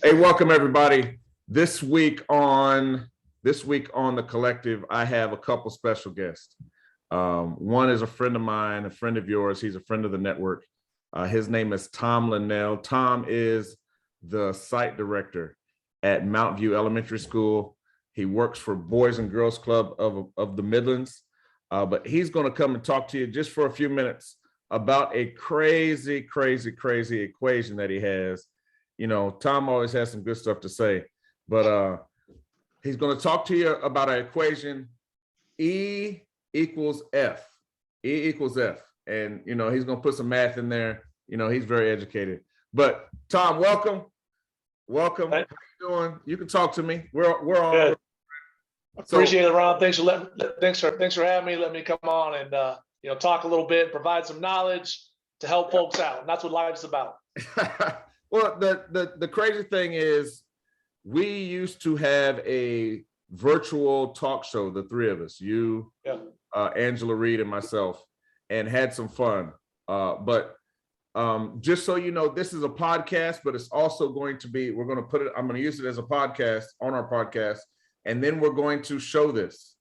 Hey, welcome everybody. This week on the Collective, I have a couple special guests. One is a friend of mine, a friend of yours. He's a friend of the network. His name is Tom Linnell. Tom is the site director at Mount View Elementary School. He works for Boys and Girls Club of the Midlands. But he's going to come and talk to you just for a few minutes about a crazy, crazy, crazy equation that he has. Tom always has some good stuff to say, but he's going to talk to you about an equation, E equals F. E equals F. And, he's going to put some math in there. He's very educated. But Tom, welcome. Welcome. Hey. How you doing? You can talk to me. We're on. Good. Appreciate it, Ron. Thanks for having me. Let me come on and talk a little bit, provide some knowledge to help folks out. And that's what life's about. Well, the crazy thing is, we used to have a virtual talk show, the three of us, you, Angela Reed, and myself, and had some fun. But just so you know, this is a podcast, but it's also going to be, I'm going to use it as a podcast on our podcast, and then we're going to show this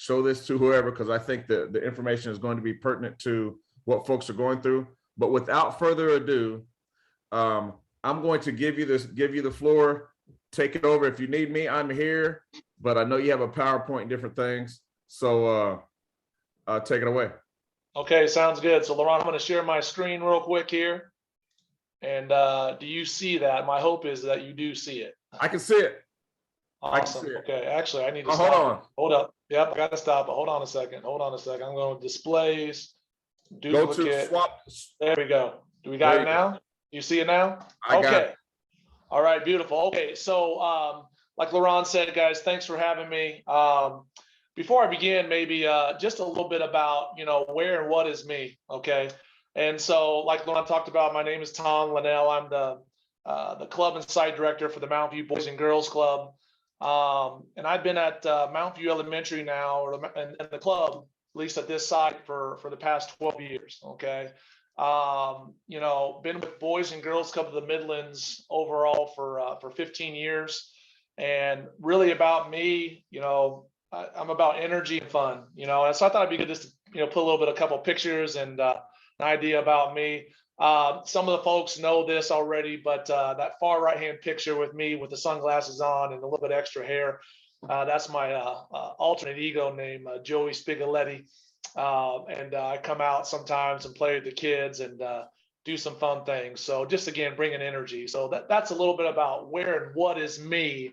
to whoever, because I think the information is going to be pertinent to what folks are going through. But without further ado, I'm going to give you the floor. Take it over. If you need me, I'm here, but I know you have a PowerPoint and different things. So take it away. Okay, sounds good. So Laurent, I'm going to share my screen real quick here. And do you see that? My hope is that you do see it. I can see it. Awesome. Okay, actually, I need to stop. Hold on. Hold up. Yep, I got to stop it. Hold on a second. I'm going to displays, duplicate. Go to swap. There we go. Do we got it now? You see it now? I got it. All right, beautiful. Okay, so like Laurent said, guys, thanks for having me. Before I begin, maybe just a little bit about, where and what is me, okay? And so, like Laurent talked about, my name is Tom Linnell. I'm the club and site director for the Mount View Boys and Girls Club. And I've been at Mount View Elementary now, and the club, at least at this site, for the past 12 years, okay? Been with Boys and Girls Club of the Midlands overall for 15 years, and really about me, I'm about energy and fun, and so I thought it'd be good just to, put a couple of pictures and an idea about me. Some of the folks know this already, but that far right-hand picture with me with the sunglasses on and a little bit extra hair, that's my alternate ego name, Joey Spigoletti. And I come out sometimes and play with the kids and do some fun things. So just again, bringing energy. So that's a little bit about where and what is me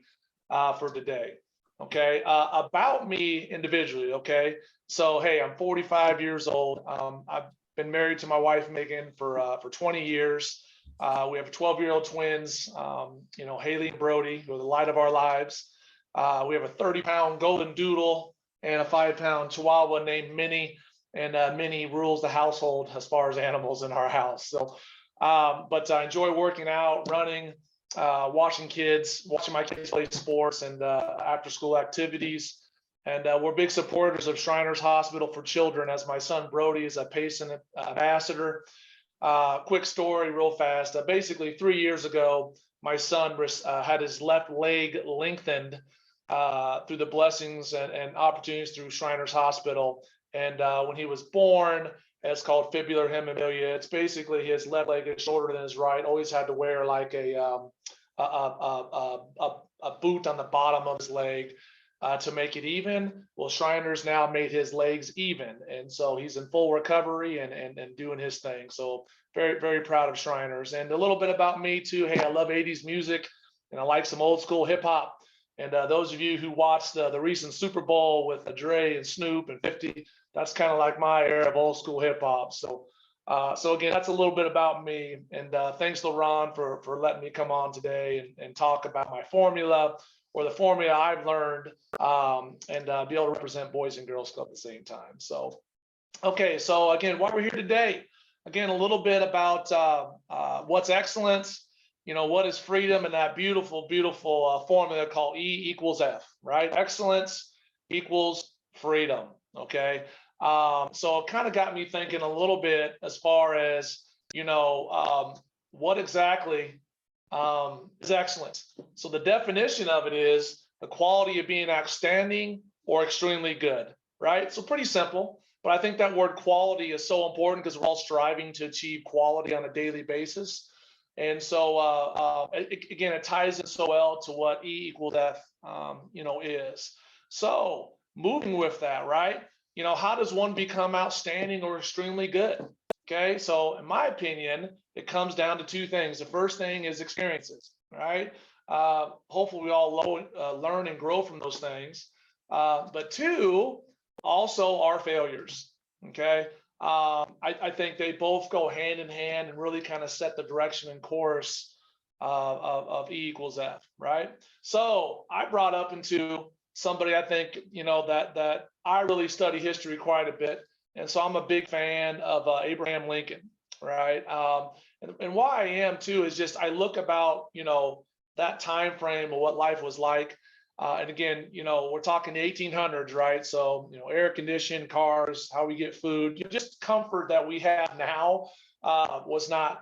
for today. Okay. About me individually. Okay. So, hey, I'm 45 years old. I've been married to my wife, Megan, for 20 years. We have 12-year-old twins, Haley and Brody, who are the light of our lives. We have a 30-pound golden doodle and a 5-pound Chihuahua named Minnie, and Minnie rules the household as far as animals in our house. So, but I enjoy working out, running, watching my kids play sports and after-school activities. And we're big supporters of Shriners Hospital for Children, as my son Brody is a patient ambassador. Quick story, real fast. Basically, 3 years ago, my son had his left leg lengthened through the blessings and opportunities through Shriners Hospital. And when he was born, it's called fibular hemimelia. It's basically his left leg is shorter than his right. Always had to wear like a boot on the bottom of his leg to make it even. Well, Shriners now made his legs even, and so he's in full recovery and doing his thing. So very, very proud of Shriners. And a little bit about me too. Hey, I love 80s music, and I like some old school hip hop. And those of you who watched the recent Super Bowl with Dre and Snoop and 50, that's kind of like my era of old school hip hop. So again, that's a little bit about me. And thanks, Laurent, for letting me come on today and talk about my formula, or the formula I've learned, and be able to represent Boys and Girls Club at the same time. So, okay, so again, why we're here today, again, a little bit about what's excellence, what is freedom, and that beautiful, beautiful formula called E equals F, right? Excellence equals freedom, okay? So it kind of got me thinking a little bit as far as, what exactly is excellent. So the definition of it is the quality of being outstanding or extremely good, right? So pretty simple, but I think that word quality is so important because we're all striving to achieve quality on a daily basis. And so, again, it ties in so well to what E equals F, is. So moving with that, right? How does one become outstanding or extremely good? Okay, so in my opinion, it comes down to two things. The first thing is experiences, right? Hopefully, we all learn and grow from those things. But two, also our failures. Okay, I think they both go hand in hand and really kind of set the direction and course of E equals F, right? So I brought up into somebody I think that I really study history quite a bit, and so I'm a big fan of Abraham Lincoln, right? And why I am too is just I look about that time frame of what life was like. And again, we're talking the 1800s, right? So, air conditioned cars, how we get food, just comfort that we have now was not,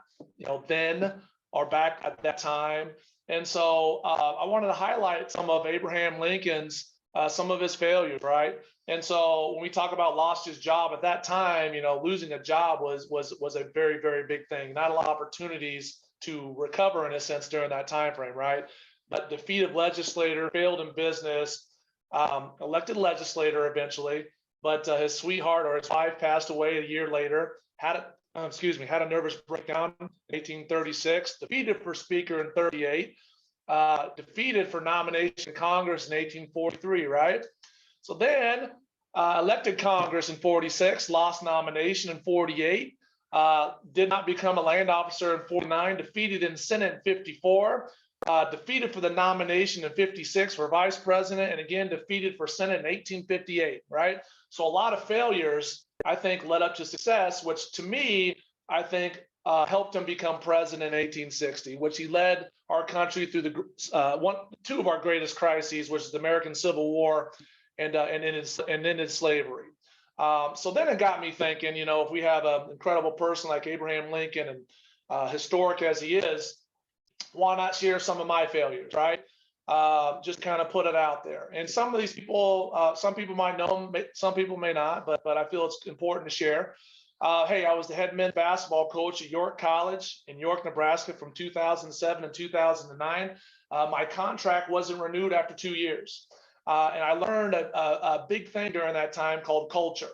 then or back at that time. And so I wanted to highlight some of Abraham Lincoln's, some of his failures, right? And so when we talk about lost his job at that time, losing a job was a very, very big thing. Not a lot of opportunities to recover in a sense during that time frame, right? But defeated legislator, failed in business, elected legislator eventually, but his sweetheart or his wife passed away a year later. Had a nervous breakdown in 1836. Defeated for speaker in 38. Defeated for nomination in Congress in 1843. Right. So then elected Congress in 46. Lost nomination in 48. Did not become a land officer in 49. Defeated in Senate in 54. Defeated for the nomination in 56 for vice president, and again defeated for Senate in 1858, right? So a lot of failures, I think, led up to success, which to me, I think helped him become president in 1860, which he led our country through two of our greatest crises, which is the American Civil War and ended slavery. So then it got me thinking, if we have an incredible person like Abraham Lincoln and historic as he is, why not share some of my failures, right? Just kind of put it out there. And some of these people, some people might know them, some people may not, but I feel it's important to share. Hey, I was the head men's basketball coach at York College in York, Nebraska from 2007 and 2009. My contract wasn't renewed after 2 years. And I learned a big thing during that time called culture,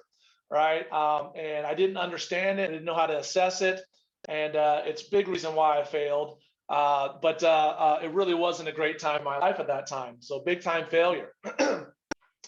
right? And I didn't understand it, I didn't know how to assess it. And it's a big reason why I failed. But it really wasn't a great time in my life at that time. So big time failure.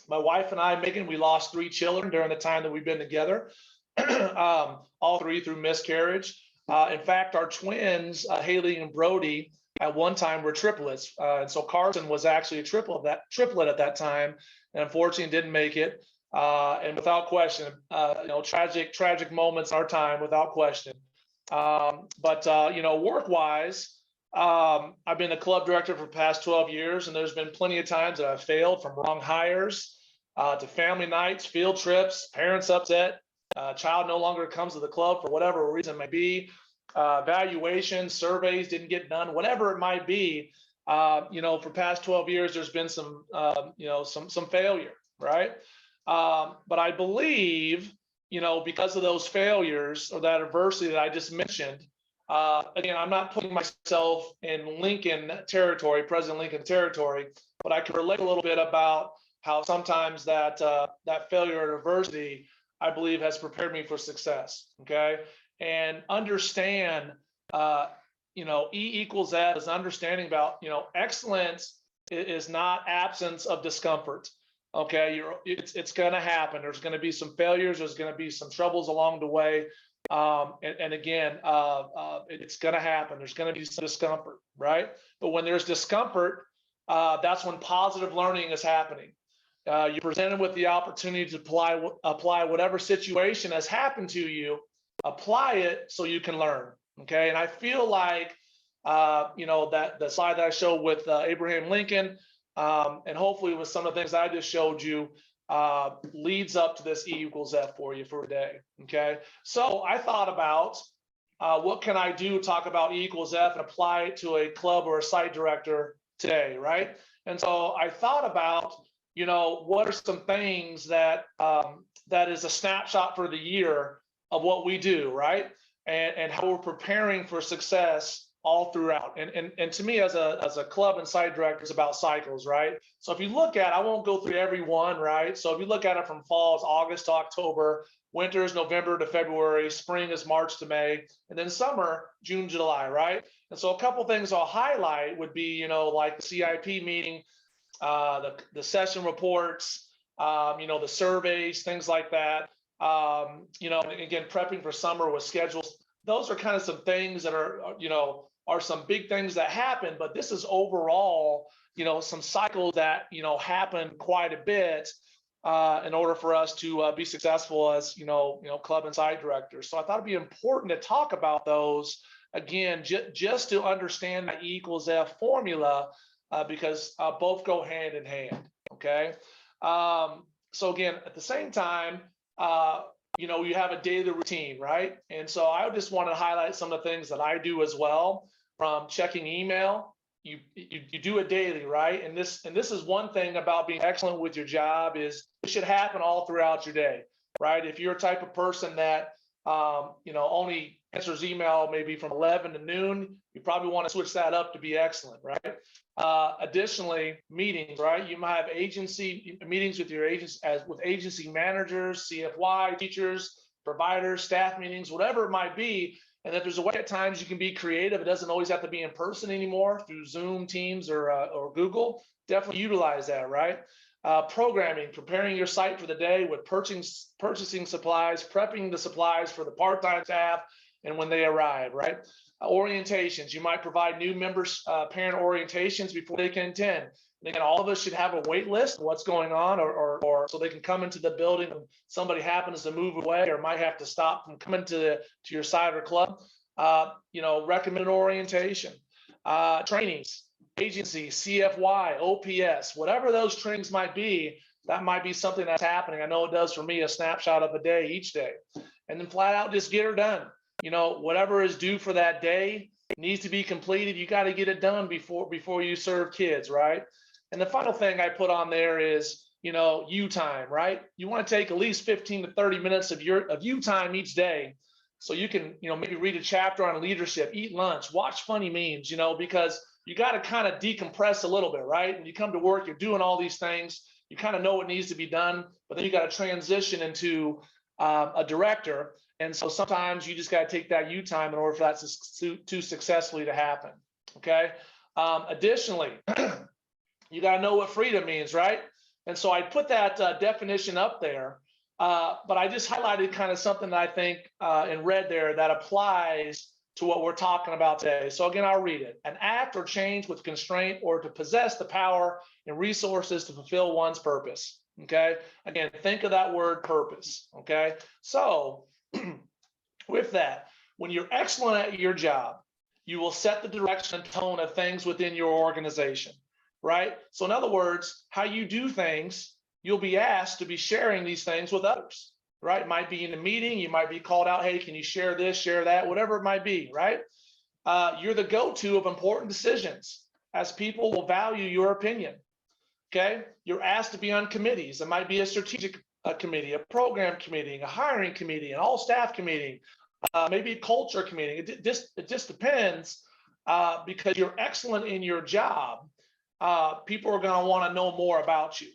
My wife and I, Megan, we lost 3 children during the time that we've been together, all 3 through miscarriage. In fact, our twins, Haley and Brody, at one time were triplets. And so Carson was actually a triplet at that time, and unfortunately didn't make it. And without question, tragic moments in our time, without question. But work-wise, I've been a club director for the past 12 years, and there's been plenty of times that I've failed, from wrong hires to family nights, field trips, parents upset, child no longer comes to the club for whatever reason it may be, evaluations, surveys didn't get done, whatever it might be. For past 12 years, there's been some failure, right? But I believe, because of those failures or that adversity that I just mentioned, again, I'm not putting myself in Lincoln territory, President Lincoln territory, but I can relate a little bit about how sometimes that failure and adversity, I believe, has prepared me for success. Okay, and understand, E equals F is understanding about, excellence is not absence of discomfort. Okay, it's going to happen. There's going to be some failures. There's going to be some troubles along the way. And again, it's going to happen. There's going to be some discomfort, right? But when there's discomfort, that's when positive learning is happening. You're presented with the opportunity to apply whatever situation has happened to you, apply it so you can learn. Okay, and I feel like, that the slide that I showed with Abraham Lincoln, and hopefully with some of the things I just showed you, leads up to this E equals F for you for today. Okay, so I thought about what can I do, talk about E equals F and apply it to a club or a site director today, right? And so I thought about, what are some things that that is a snapshot for the year of what we do, right? And how we're preparing for success all throughout. And to me, as a club and site director, it's about cycles, right? So if you look at, I won't go through every one, right? So if you look at it from fall, it's August to October, winter is November to February, spring is March to May, and then summer, June, July, right? And so a couple things I'll highlight would be, like the CIP meeting, the session reports, the surveys, things like that. And again, prepping for summer with schedules. Those are kind of some things that are some big things that happen, but this is overall, some cycles that, happen quite a bit in order for us to be successful as, club and site directors. So I thought it'd be important to talk about those again, just to understand the E equals F formula, because both go hand in hand. Okay. So again, at the same time, you have a daily routine, right? And so I just want to highlight some of the things that I do as well, from checking email. You do it daily, right? And this is one thing about being excellent with your job, is it should happen all throughout your day, right? If you're a type of person that only answers email maybe from 11 to noon, you probably want to switch that up to be excellent, right? Additionally, meetings, right? You might have agency meetings with your agents, with agency managers, CFY, teachers, providers, staff meetings, whatever it might be. And that there's a way at times you can be creative. It doesn't always have to be in person anymore, through Zoom, Teams, or Google. Definitely utilize that, right? Programming, preparing your site for the day with purchasing supplies, prepping the supplies for the part-time staff and when they arrive, right? Orientations, you might provide new members parent orientations before they can attend. And again, all of us should have a wait list of what's going on, or so they can come into the building when somebody happens to move away or might have to stop from coming to your site or club. Recommended orientation, trainings, agency, CFY, OPS, whatever those trainings might be, that might be something that's happening. I know it does for me, a snapshot of a day each day. And then flat out just get her done. Whatever is due for that day needs to be completed. You got to get it done before you serve kids, right? And the final thing I put on there is, you time, right? You want to take at least 15 to 30 minutes of you time each day, so you can, maybe read a chapter on leadership, eat lunch, watch funny memes, because you got to kind of decompress a little bit, right? When you come to work, you're doing all these things, you kind of know what needs to be done, but then you got to transition into a director. And so sometimes you just got to take that you time in order for that to successfully to happen. Okay. Additionally, you got to know what freedom means, right? And so I put that definition up there, but I just highlighted kind of something that I think in red there that applies to what we're talking about today. So again, I'll read it. An act or change with constraint, or to possess the power and resources to fulfill one's purpose. Okay. Again, think of that word purpose. Okay. So with that, when you're excellent at your job, you will set the direction and tone of things within your organization, right? So in other words, how you do things, you'll be asked to be sharing these things with others, right? It might be in a meeting, you might be called out, hey, can you share this, share that, whatever it might be, right? You're the go-to of important decisions, as people will value your opinion. Okay, you're asked to be on committees. It might be a strategic committee, a program committee, a hiring committee, an all-staff committee, maybe a culture committee. It just depends, because you're excellent in your job. People are going to want to know more about you.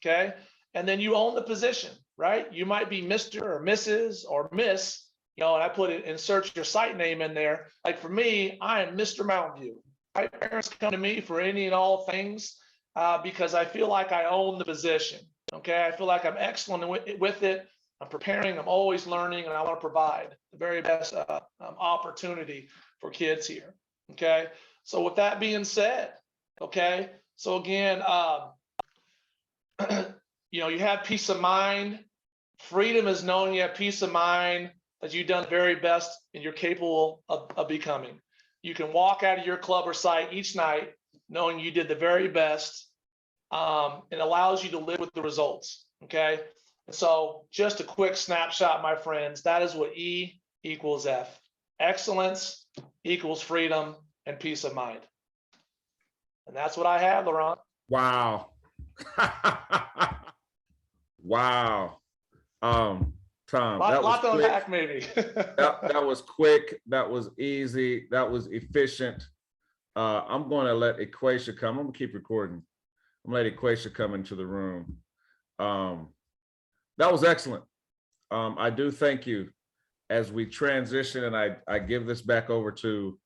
Okay, and then you own the position, right? You might be Mr. or Mrs. or Miss, and I put it, insert your site name in there. Like for me, I am Mr. Mountain View. My parents come to me for any and all things, because I feel like I own the position. Okay, I feel like I'm excellent with it. I'm preparing, I'm always learning, and I want to provide the very best opportunity for kids here. Okay, so with that being said, okay, so again, you have peace of mind. Freedom is knowing you have peace of mind that you've done the very best and you're capable of becoming. You can walk out of your club or site each night knowing you did the very best. It allows you to live with the results. Okay. And so just a quick snapshot, my friends, that is what E equals F. excellence equals freedom and peace of mind. And that's what I have, Laurent. Wow. Wow. Tom, that was Lot to quick. unpack, maybe. That was quick. That was easy. That was efficient. I'm going to let Equacia come. I'm going to keep recording. I'm going to let Equacia come into the room. That was excellent. I do thank you. As we transition, and I give this back over to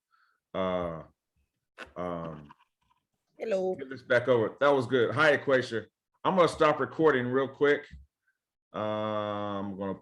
Hello. give this back over. That was good. Hi, Equacia. I'm going to stop recording real quick. I'm going to